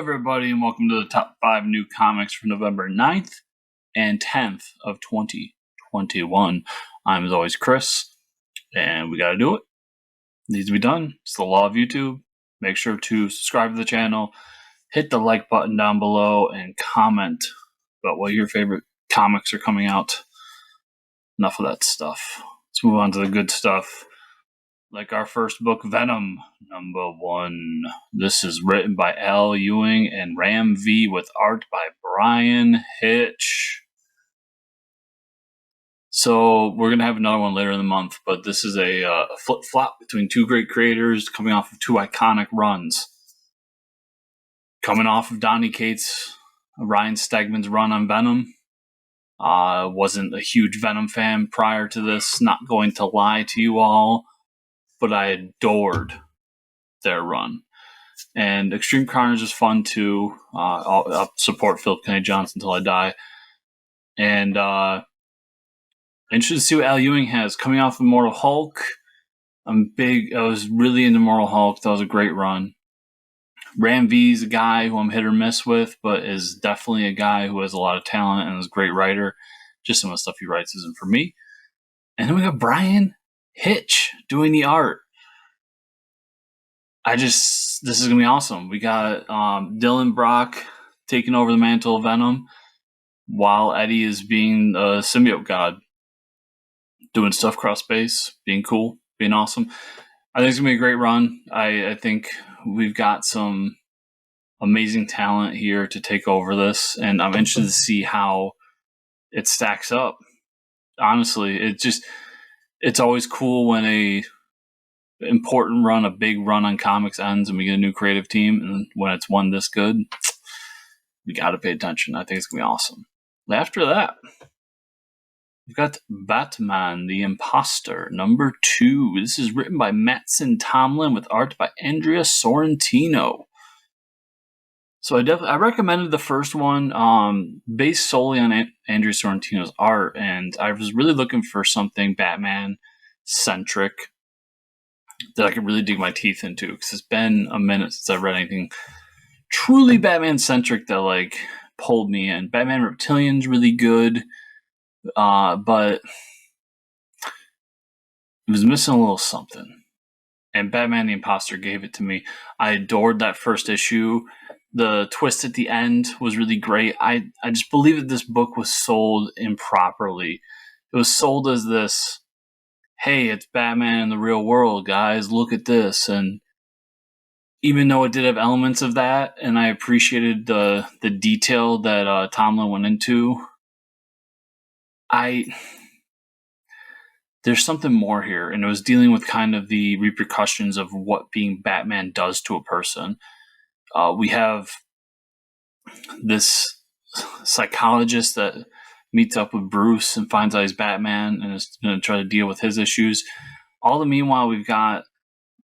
everybody, and welcome to the top 5 new comics for November 9th and 10th of 2021. I'm, as always, Chris, and we gotta do it. It needs to be done. It's the law of YouTube. Make sure to subscribe to the channel, hit the like button down below, and comment about what your favorite comics are coming out. Enough of that stuff. Let's move on to the good stuff. Like our first book, Venom, #1. This is written by Ewing Ram V with art by Art-Bryan Hitch. So we're going to have another one later in the month, but this is a flip-flop between two great creators coming off of two iconic runs. Coming off of Donny Cates, Ryan Stegman's run on Venom. Wasn't a huge Venom fan prior to this, not going to lie to you all. But I adored their run. And Extreme Carnage is fun too. I'll support Philip Kennedy Johnson until I die. And interested to see what Al Ewing has coming off of Immortal Hulk. I was really into Immortal Hulk. That was a great run. Ram V's a guy who I'm hit or miss with, but is definitely a guy who has a lot of talent and is a great writer. Just some of the stuff he writes isn't for me. And then we got Art-Bryan Hitch doing the art. This is going to be awesome. We got Dylan Brock taking over the mantle of Venom while Eddie is being a symbiote god. Doing stuff cross space, being cool, being awesome. I think it's going to be a great run. I think we've got some amazing talent here to take over this, and I'm interested to see how it stacks up. Honestly, it's always cool when a important run, a big run on comics ends and we get a new creative team, and when it's one this good, we got to pay attention. I think it's going to be awesome. After that, we've got Batman, the Imposter, #2. This is written by Art-Mattson Tomlin with art by Art-Andrea Sorrentino. So I recommended the first one based solely on Art-Andrea Sorrentino's art, and I was really looking for something Batman-centric that I could really dig my teeth into, because it's been a minute since I've read anything truly Batman-centric that pulled me in. Batman Reptilian's really good, but it was missing a little something. And Batman the Imposter gave it to me. I adored that first issue. The twist at the end was really great. I just believe that this book was sold improperly. It was sold as this, hey, it's Batman in the real world, guys, look at this. And even though it did have elements of that, and I appreciated the detail that Tomlin went into, there's something more here, and it was dealing with kind of the repercussions of what being Batman does to a person. We have this psychologist that meets up with Bruce and finds out he's Batman and is going to try to deal with his issues. All the meanwhile, we've got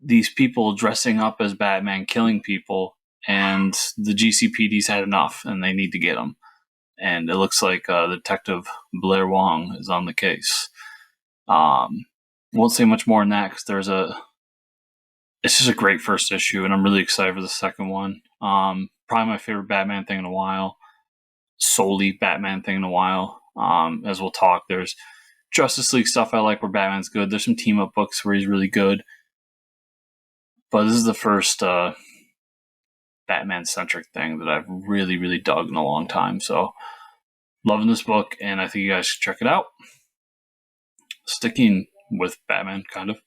these people dressing up as Batman, killing people, and the GCPD's had enough, and they need to get them. And it looks like Detective Blair Wong is on the case. Won't say much more than that, because it's just a great first issue, and I'm really excited for the second one. Probably my favorite Batman thing in a while. Solely Batman thing in a while. As we'll talk, there's Justice League stuff I like where Batman's good. There's some team-up books where he's really good. But this is the first Batman-centric thing that I've really, really dug in a long time. So, loving this book, and I think you guys should check it out. Sticking with Batman, kind of.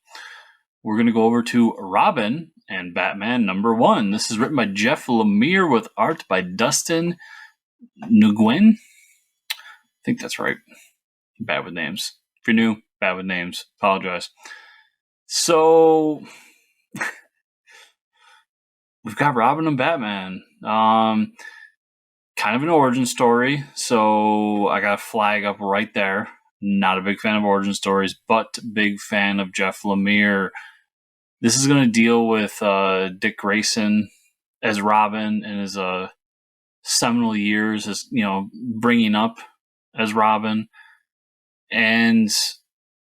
We're going to go over to Robin and Batman #1. This is written by Jeff Lemire with art by Art-Dustin Nguyen. I think that's right. Bad with names. If you're new, bad with names. Apologize. So, we've got Robin and Batman. Kind of an origin story. So, I got a flag up right there. Not a big fan of origin stories, but big fan of Jeff Lemire. This is going to deal with Dick Grayson as Robin and his seminal years as, bringing up as Robin. And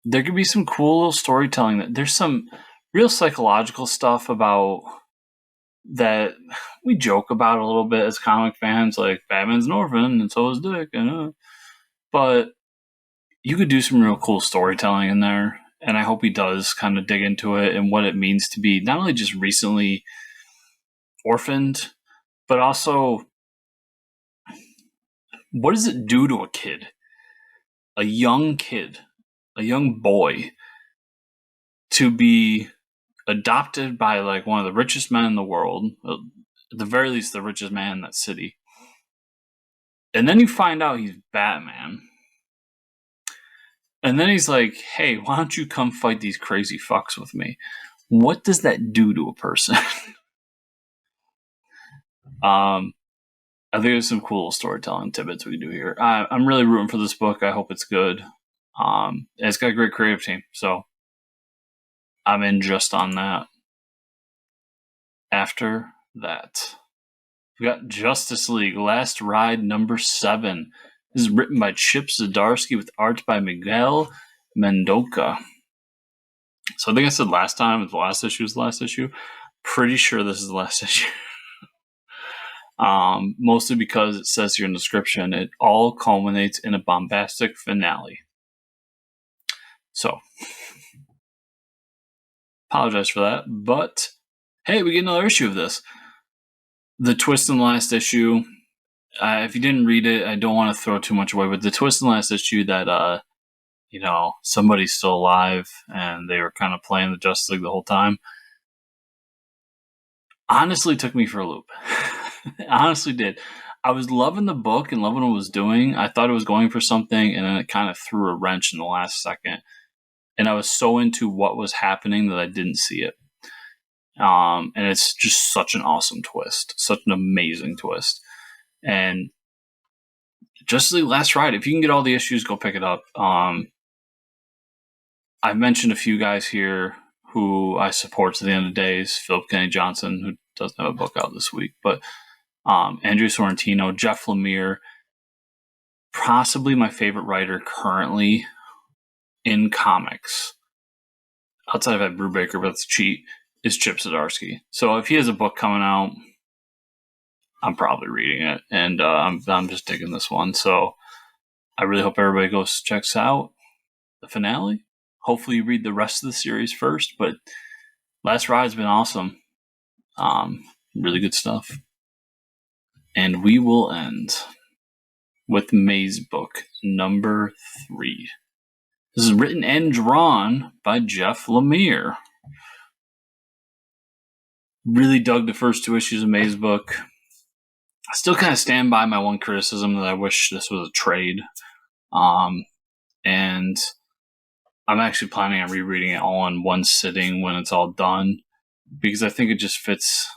there could be some cool little storytelling. There's some real psychological stuff about that we joke about a little bit as comic fans, like Batman's an orphan and so is Dick. But you could do some real cool storytelling in there, and I hope he does kind of dig into it and what it means to be not only just recently orphaned, but also what does it do to a kid? A young boy, to be adopted by like one of the richest men in the world, at the very least the richest man in that city. And then you find out he's Batman. And then he's like, hey, why don't you come fight these crazy fucks with me? What does that do to a person? I think there's some cool storytelling tidbits we can do here. I'm really rooting for this book. I hope it's good. It's got a great creative team, so I'm in just on that. After that, we got Justice League Last Ride number 7. This is written by Chip Zdarsky with art by Art-Miguel Mendonca. So I think I said last time the last issue is the last issue. Pretty sure this is the last issue. Mostly because it says here in the description, it all culminates in a bombastic finale. So, apologize for that. But, hey, we get another issue of this. The twist in the last issue, if you didn't read it, I don't want to throw too much away, but the twist in the last issue that, somebody's still alive and they were kind of playing the Justice League the whole time, honestly took me for a loop. It honestly did. I was loving the book and loving what it was doing. I thought it was going for something, and then it kind of threw a wrench in the last second. And I was so into what was happening that I didn't see it. And it's just such an awesome twist. Such an amazing twist. And Justice League Last Ride, if you can get all the issues, go pick it up. I've mentioned a few guys here who I support to the end of the days. Philip Kennedy Johnson, who doesn't have a book out this week, but Art-Andrea Sorrentino, Jeff Lemire, possibly my favorite writer currently in comics, outside of Ed Brubaker, but that's a cheat, is Chip Zdarsky. So if he has a book coming out, I'm probably reading it, and I'm just digging this one. So I really hope everybody goes checks out the finale. Hopefully you read the rest of the series first, but Last Ride's been awesome. Really good stuff. And we will end with Mazebook number 3. This is written and drawn by Jeff Lemire. Really dug the first 2 issues of Mazebook. I still kind of stand by my one criticism that I wish this was a trade. And I'm actually planning on rereading it all in one sitting when it's all done, because I think it just fits.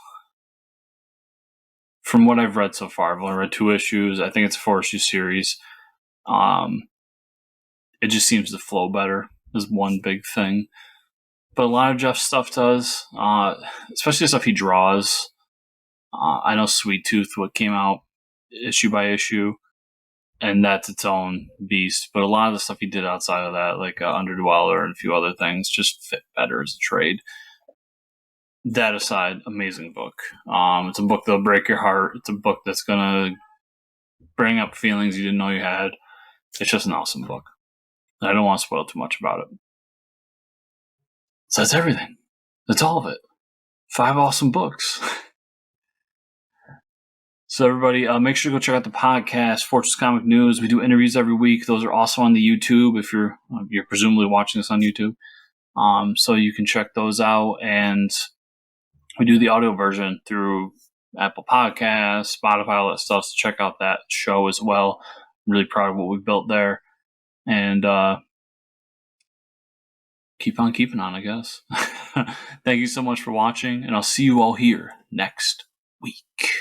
From what I've read so far, I've only read 2 issues. I think it's a 4-issue series. It just seems to flow better is one big thing. But a lot of Jeff's stuff does, especially the stuff he draws. I know Sweet Tooth, what came out issue by issue, and that's its own beast. But a lot of the stuff he did outside of that, like Underdweller and a few other things, just fit better as a trade. That aside, amazing book. It's a book that'll break your heart. It's a book that's going to bring up feelings you didn't know you had. It's just an awesome book. I don't want to spoil too much about it. So that's everything. That's all of it. 5 awesome books. So everybody, make sure to go check out the podcast, Fortress Comic News. We do interviews every week. Those are also on the YouTube if you're presumably watching this on YouTube. So you can check those out. And we do the audio version through Apple Podcasts, Spotify, all that stuff. So check out that show as well. I'm really proud of what we built there. And keep on keeping on, I guess. Thank you so much for watching, and I'll see you all here next week.